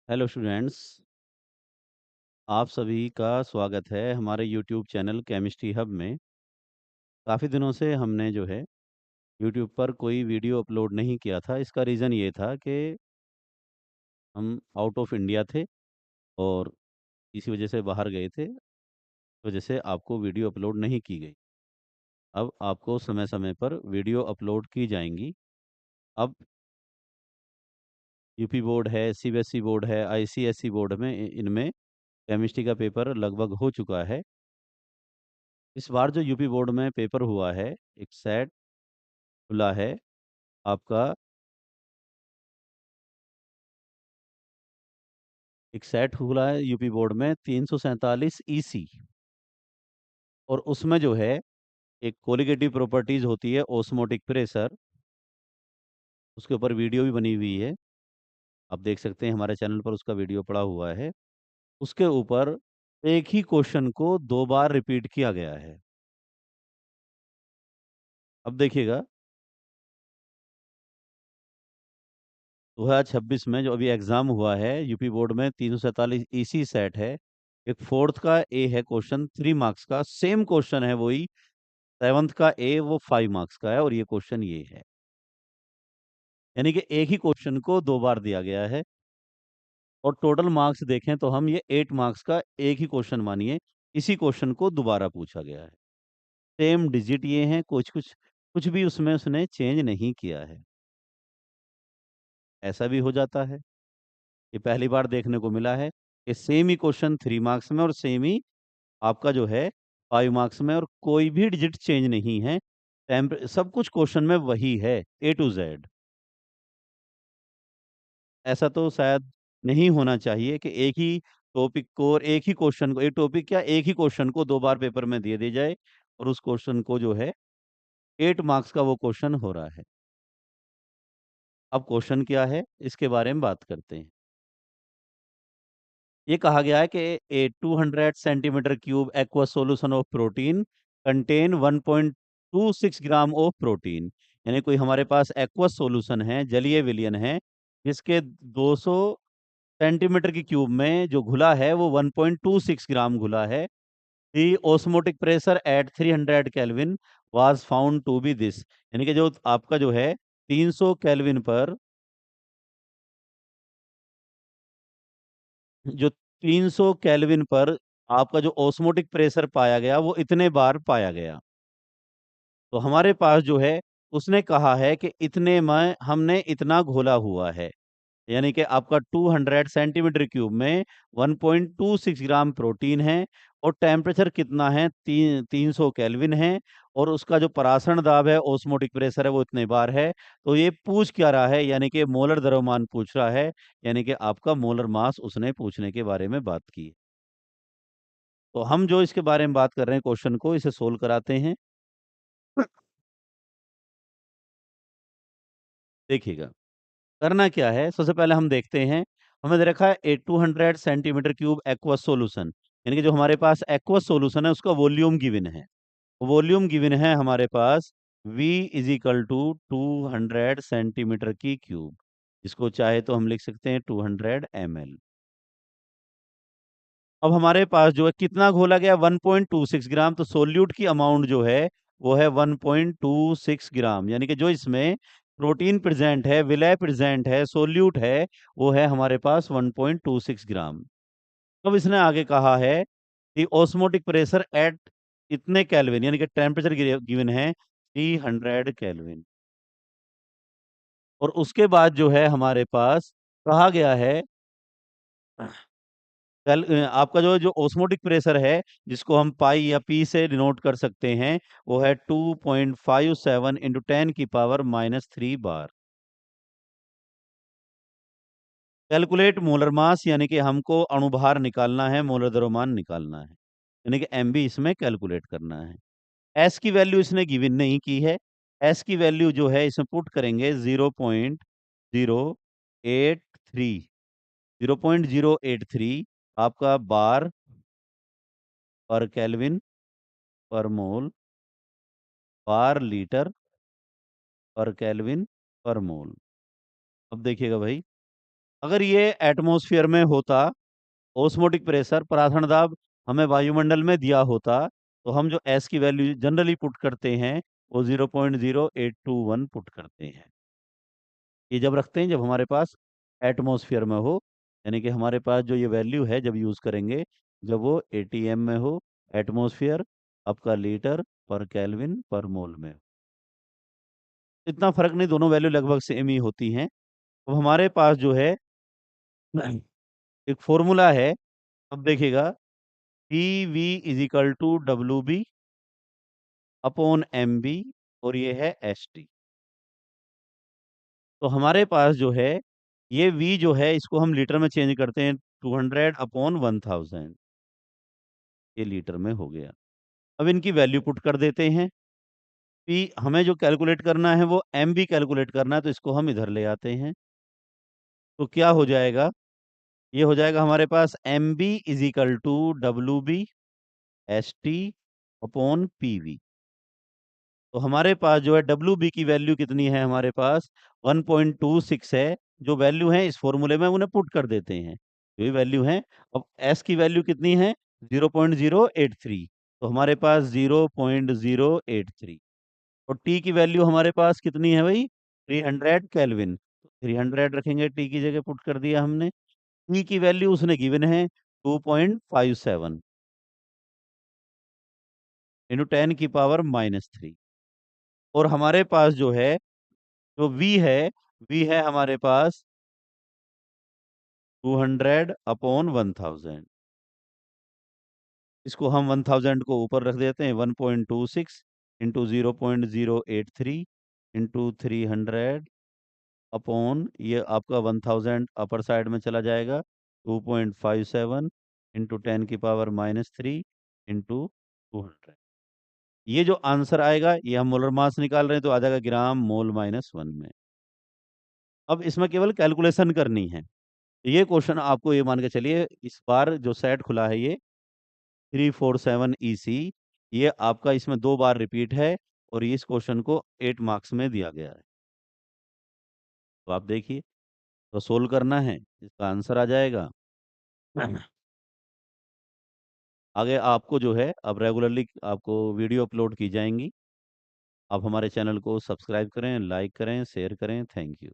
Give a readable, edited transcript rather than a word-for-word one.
Hello students. आप सभी का स्वागत है हमारे यूट्यूब चैनल केमिस्ट्री हब में। काफ़ी दिनों से हमने जो है यूट्यूब पर कोई वीडियो अपलोड नहीं किया था। इसका रीज़न ये था कि हम आउट ऑफ इंडिया थे और इसी वजह से बाहर गए थे। इस वजह से आपको वीडियो अपलोड नहीं की गई। अब आपको समय समय पर वीडियो अपलोड की जाएंगी। अब यूपी बोर्ड है, सीबीएसई बोर्ड है, आईसीएसई बोर्ड में इनमें केमिस्ट्री का पेपर लगभग हो चुका है। इस बार जो यूपी बोर्ड में पेपर हुआ है, एक सेट खुला है आपका। एक सेट खुला है यूपी बोर्ड में 347 ईसी। और उसमें जो है एक कोलिगेटिव प्रॉपर्टीज होती है, ओस्मोटिक प्रेशर। उसके ऊपर वीडियो भी बनी हुई है, आप देख सकते हैं हमारे चैनल पर उसका वीडियो पड़ा हुआ है। उसके ऊपर एक ही क्वेश्चन को दो बार रिपीट किया गया है। अब देखिएगा, 2026 में जो अभी एग्जाम हुआ है यूपी बोर्ड में 347 ईसी सेट है। एक फोर्थ का ए है क्वेश्चन, 3 मार्क्स का सेम क्वेश्चन है वही। सेवंथ का ए वो 5 मार्क्स का है और ये क्वेश्चन ये है। यानी कि एक ही क्वेश्चन को दो बार दिया गया है। और टोटल मार्क्स देखें तो हम ये 8 मार्क्स का एक ही क्वेश्चन मानिए, इसी क्वेश्चन को दोबारा पूछा गया है। सेम डिजिट ये हैं, कुछ कुछ कुछ भी उसमें उसने चेंज नहीं किया है। ऐसा भी हो जाता है, ये पहली बार देखने को मिला है कि सेम ही क्वेश्चन 3 मार्क्स में और सेम ही आपका जो है 5 मार्क्स में, और कोई भी डिजिट चेंज नहीं है। सब कुछ क्वेश्चन में वही है, A to Z। ऐसा तो शायद नहीं होना चाहिए कि एक ही टॉपिक को और एक ही क्वेश्चन को, एक टॉपिक क्या एक ही क्वेश्चन को दो बार पेपर में दे दी जाए और उस क्वेश्चन को जो है 8 मार्क्स का वो क्वेश्चन हो रहा है। अब क्वेश्चन क्या है इसके बारे में बात करते हैं। ये कहा गया है कि ए 200 centimetre cube aqueous solution of protein contain 1.26 gram of protein. यानी कोई हमारे पास एक्वस सॉल्यूशन है, जलीय विलयन है, जिसके 200 सेंटीमीटर की क्यूब में जो घुला है वो 1.26 ग्राम घुला है। The osmotic pressure at 300 kelvin was found to be this. यानी कि जो आपका जो है 300 केल्विन पर, जो 300 केल्विन पर आपका जो ऑस्मोटिक प्रेशर पाया गया वो इतने बार पाया गया। तो हमारे पास जो है उसने कहा है कि इतने में हमने इतना घोला हुआ है। यानी कि आपका 200 सेंटीमीटर क्यूब में 1.26 ग्राम प्रोटीन है और टेम्परेचर कितना है, 300 केल्विन है। और उसका जो परासरण दाब है, ओस्मोटिक प्रेशर है, वो इतने बार है। तो ये पूछ क्या रहा है, यानी कि मोलर द्रव्यमान पूछ रहा है। यानी कि आपका मोलर मास उसने पूछने के बारे में बात की। तो हम जो इसके बारे में बात कर रहे हैं क्वेश्चन को, इसे सोल्व कराते हैं। देखिएगा, करना क्या है, सबसे पहले हम देखते हैं। हमें दे रखा है 200 सेंटीमीटर क्यूब एक्वस सॉल्यूशन। यानी कि जो हमारे पास एक्वस सॉल्यूशन है उसका वॉल्यूम गिवन है। वॉल्यूम गिवन है हमारे पास V is equal to 200 centimetre की क्यूब। इसको चाहे तो हम लिख सकते हैं 200 ml। अब हमारे पास जो है कितना घोला गया, 1.26 ग्राम। तो सोल्यूट की अमाउंट जो है वो है 1.26 ग्राम। यानी कि जो इसमें प्रोटीन प्रेजेंट है, विलय प्रेजेंट है, सोल्यूट है, वो है हमारे पास 1.26 ग्राम। अब इसने आगे कहा है कि ऑस्मोटिक प्रेशर एट इतने केल्विन, यानी कि टेम्परेचर गिवन है 300 केल्विन। और उसके बाद जो है हमारे पास कहा गया है आपका जो ऑस्मोटिक प्रेशर है, जिसको हम पाई या पी से डिनोट कर सकते हैं, वो है 2.57 इंटू 10⁻³ बार। कैलकुलेट मोलर मास, यानी कि हमको अणुभार निकालना है, मोलर द्रव्यमान निकालना है। यानी कि एमबी इसमें कैलकुलेट करना है। एस की वैल्यू इसने गिवन नहीं की है। एस की वैल्यू जो है इसमें पुट करेंगे 0.083। 0.083 आपका बार पर केल्विन पर मोल पर लीटर पर केल्विन पर मोल। अब देखिएगा भाई, अगर ये एटमॉस्फेयर में होता, ऑस्मोटिक प्रेशर पराथण दाब हमें वायुमंडल में दिया होता, तो हम जो एस की वैल्यू जनरली पुट करते हैं, वो 0.0821 पुट करते हैं। ये जब रखते हैं जब हमारे पास एटमॉस्फेयर में हो, यानी कि हमारे पास जो ये वैल्यू है जब यूज़ करेंगे, जब वो एटीएम में हो, एटमॉस्फेयर आपका लीटर पर केल्विन पर मोल में। इतना फ़र्क नहीं, दोनों वैल्यू लगभग सेम ही होती हैं। तो हमारे पास जो है एक फ़ॉर्मूला है, अब देखिएगा PV is equal to WB upon MB और ये है एसटी। तो हमारे पास जो है, ये V जो है इसको हम लीटर में चेंज करते हैं 200 अपॉन 1000 ये लीटर में हो गया। अब इनकी वैल्यू पुट कर देते हैं। P हमें जो कैलकुलेट करना है वो MB कैलकुलेट करना है, तो इसको हम इधर ले आते हैं। तो क्या हो जाएगा? ये हो जाएगा हमारे पास MB is equal to WB ST upon PV। तो हमारे पास जो है WB की वैल्यू कितनी है हमारे पास 1.26 है। जो वैल्यू है इस फ़ॉर्मूले में उन्हें पुट कर देते हैं। जो ये वैल्यू है, अब S की वैल्यू कितनी है 0.083, तो हमारे पास 0.083 और T की वैल्यू हमारे पास कितनी है भई 300 केल्विन। 300 रखेंगे, T की जगह पुट कर दिया हमने। T की वैल्यू उसने गिवन है 2.57 इंटू 10 की पावर -3 और हमारे पास जो है, जो V है हमारे पास 200 अपॉन 1000। इसको हम 1000 को ऊपर रख देते हैं 1.26 इंटू 0.083 इंटू 300 अपॉन ये आपका 1000 अपर साइड में चला जाएगा 2.57 इंटू 10 की पावर -3 इंटू 200। ये जो आंसर आएगा ये हम मोलर मास निकाल रहे हैं, तो आ जाएगा ग्राम मोल -1 में। अब इसमें केवल कैलकुलेशन करनी है। ये क्वेश्चन आपको ये मान के चलिए, इस बार जो सेट खुला है ये 347 EC, ये आपका इसमें 2 बार रिपीट है और इस क्वेश्चन को 8 मार्क्स में दिया गया है। तो आप देखिए, तो सोल्व करना है, इसका आंसर आ जाएगा। आगे आपको जो है अब रेगुलरली आपको वीडियो अपलोड की जाएँगी। आप हमारे चैनल को सब्सक्राइब करें, लाइक करें, शेयर करें। Thank you.